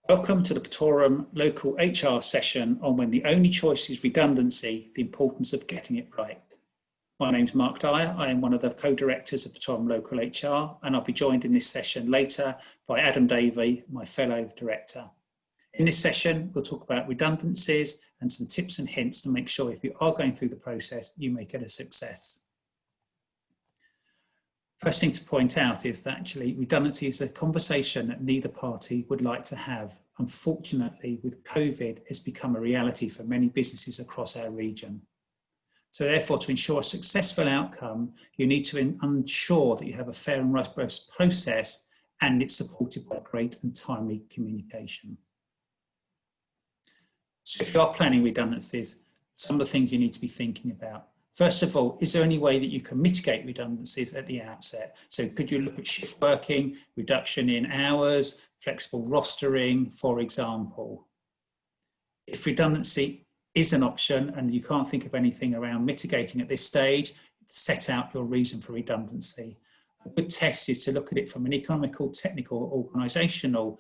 Welcome to the Patorum local HR session on when the only choice is redundancy, the importance of getting it right. My name's Mark Dyer. I am one of the co-directors of Patorum local HR, and I'll be joined in this session later by Adam Davey, my fellow director. In this session, we'll talk about redundancies and some tips and hints to make sure if you are going through the process, you make it a success. First thing to point out is that actually redundancy is a conversation that neither party would like to have. Unfortunately, with COVID, it's become a reality for many businesses across our region. So therefore, to ensure a successful outcome, you need to ensure that you have a fair and robust process and it's supported by great and timely communication. So if you are planning redundancies, some of the things you need to be thinking about. First of all, is there any way that you can mitigate redundancies at the outset? So could you look at shift working, reduction in hours, flexible rostering, for example? If redundancy is an option and you can't think of anything around mitigating at this stage, set out your reason for redundancy. A good test is to look at it from an economical, technical, organisational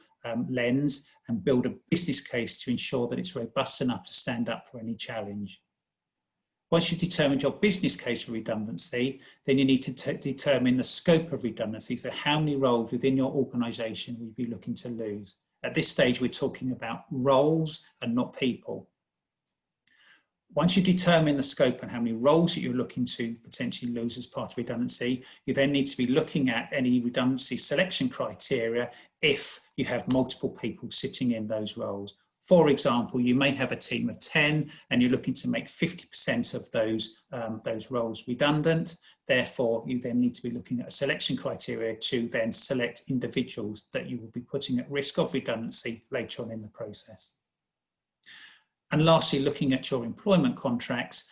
lens and build a business case to ensure that it's robust enough to stand up for any challenge. Once you've determined your business case for redundancy, then you need to determine the scope of redundancy. So how many roles within your organisation will you be looking to lose? At this stage, we're talking about roles and not people. Once you determine the scope and how many roles that you're looking to potentially lose as part of redundancy, you then need to be looking at any redundancy selection criteria if you have multiple people sitting in those roles. For example, you may have a team of 10 and you're looking to make 50% of those roles redundant. Therefore, you then need to be looking at a selection criteria to then select individuals that you will be putting at risk of redundancy later on in the process. And lastly, looking at your employment contracts,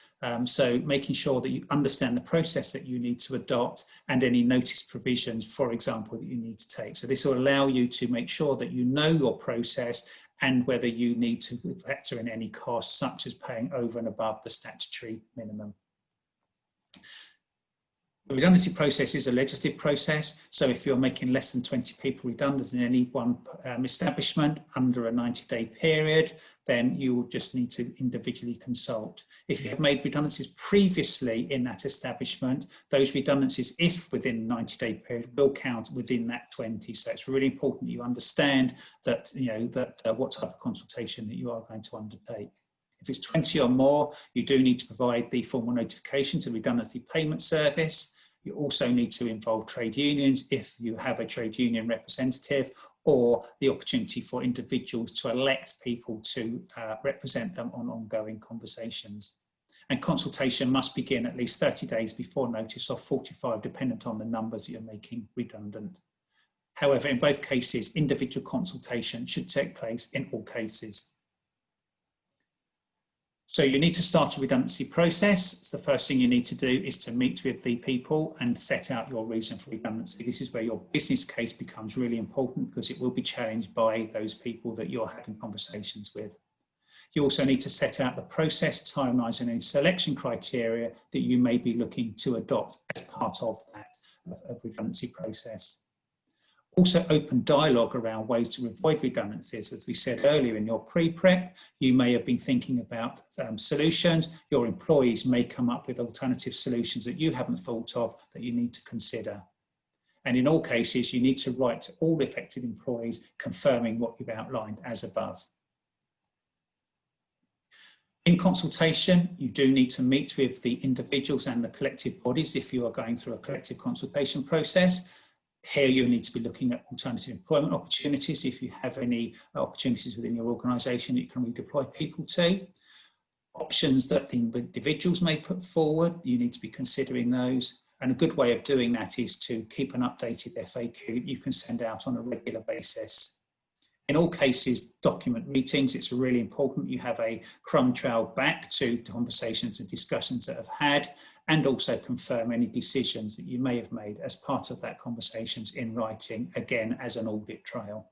so making sure that you understand the process that you need to adopt and any notice provisions, for example, that you need to take. So this will allow you to make sure that you know your process and whether you need to factor in any costs, such as paying over and above the statutory minimum. The redundancy process is a legislative process, so if you're making less than 20 people redundant in any one establishment under a 90-day period, then you will just need to individually consult. If you have made redundancies previously in that establishment, those redundancies, if within the 90-day period, will count within that 20. So it's really important you understand that, what type of consultation that you are going to undertake. If it's 20 or more, you do need to provide the formal notification to the Redundancy Payment Service. You also need to involve trade unions if you have a trade union representative, or the opportunity for individuals to elect people to represent them on ongoing conversations. And consultation must begin at least 30 days before notice, or 45, dependent on the numbers that you're making redundant. However, in both cases, individual consultation should take place in all cases. So you need to start a redundancy process. So the first thing you need to do is to meet with the people and set out your reason for redundancy. This is where your business case becomes really important because it will be challenged by those people that you're having conversations with. You also need to set out the process, timelines, and any selection criteria that you may be looking to adopt as part of that redundancy process. Also open dialogue around ways to avoid redundancies. As we said earlier in your pre-prep, you may have been thinking about solutions. Your employees may come up with alternative solutions that you haven't thought of that you need to consider. And in all cases, you need to write to all affected employees confirming what you've outlined as above. In consultation, you do need to meet with the individuals and the collective bodies if you are going through a collective consultation process. Here you need to be looking at alternative employment opportunities if you have any opportunities within your organisation that you can redeploy people to. Options that the individuals may put forward, you need to be considering those. And a good way of doing that is to keep an updated FAQ that you can send out on a regular basis. In all cases, document meetings. It's really important you have a crumb trail back to conversations and discussions that have had, and also confirm any decisions that you may have made as part of that conversations in writing, again, as an audit trail.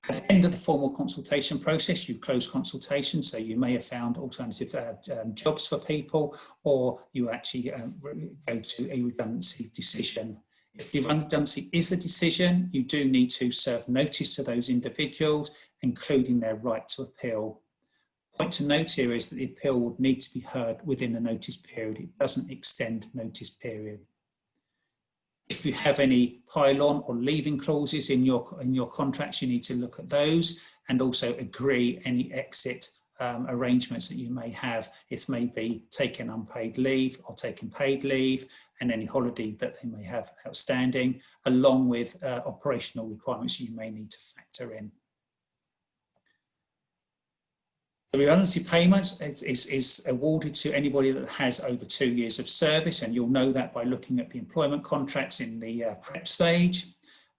At the end of the formal consultation process, you close consultation, so you may have found alternative jobs for people, or you actually go to a redundancy decision. If the redundancy is a decision, you do need to serve notice to those individuals, including their right to appeal. Point to note here is that the appeal would need to be heard within the notice period. It doesn't extend notice period. If you have any pile-on or leaving clauses in your contracts, you need to look at those and also agree any exit arrangements that you may have. It may be taking unpaid leave or taking paid leave, and any holiday that they may have outstanding, along with operational requirements you may need to factor in. The redundancy payments is awarded to anybody that has over 2 years of service, and you'll know that by looking at the employment contracts in the prep stage.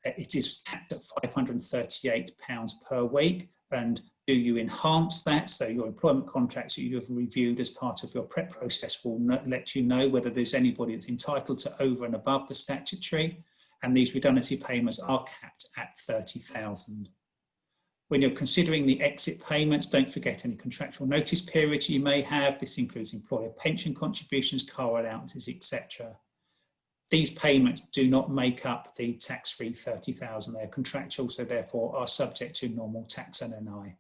It is capped at £538 per week, and do you enhance that? So your employment contracts that you have reviewed as part of your prep process will let you know whether there's anybody that's entitled to over and above the statutory, and these redundancy payments are capped at £30,000. When you're considering the exit payments, don't forget any contractual notice periods you may have. This includes employer pension contributions, car allowances, etc. These payments do not make up the tax-free £30,000. They're contractual, so therefore are subject to normal tax and NI.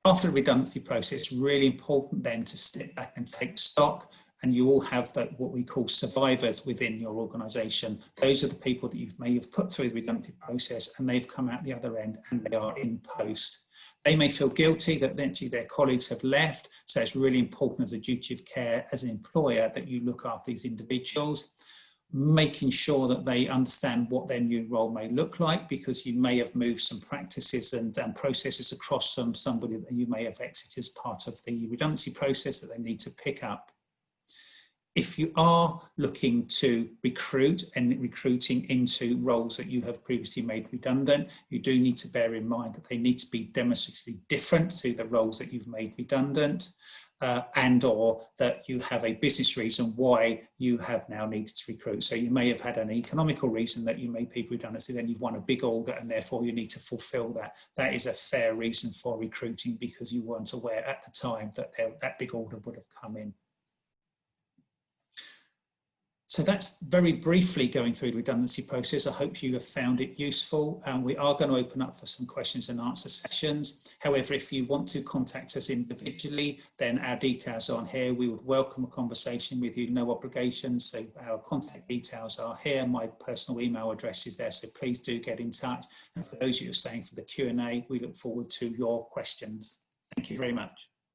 After the redundancy process, it's really important then to step back and take stock, and you all have what we call survivors within your organisation. Those are the people that you may have put through the redundancy process and they've come out the other end and they are in post. They may feel guilty that eventually their colleagues have left, so it's really important as a duty of care as an employer that you look after these individuals, making sure that they understand what their new role may look like, because you may have moved some practices and processes across from somebody that you may have exited as part of the redundancy process that they need to pick up. If you are looking to recruit and recruiting into roles that you have previously made redundant, you do need to bear in mind that they need to be demonstratively different to the roles that you've made redundant, and or that you have a business reason why you have now needed to recruit. So you may have had an economical reason that you made people redundant, so then you've won a big order and therefore you need to fulfill that. That is a fair reason for recruiting, because you weren't aware at the time that that big order would have come in. So that's very briefly going through the redundancy process. I hope you have found it useful, and we are going to open up for some questions and answer sessions. However, if you want to contact us individually, then our details are on here. We would welcome a conversation with you, no obligation. So our contact details are here. My personal email address is there, so please do get in touch. And for those of you who are staying for the Q&A, we look forward to your questions. Thank you very much.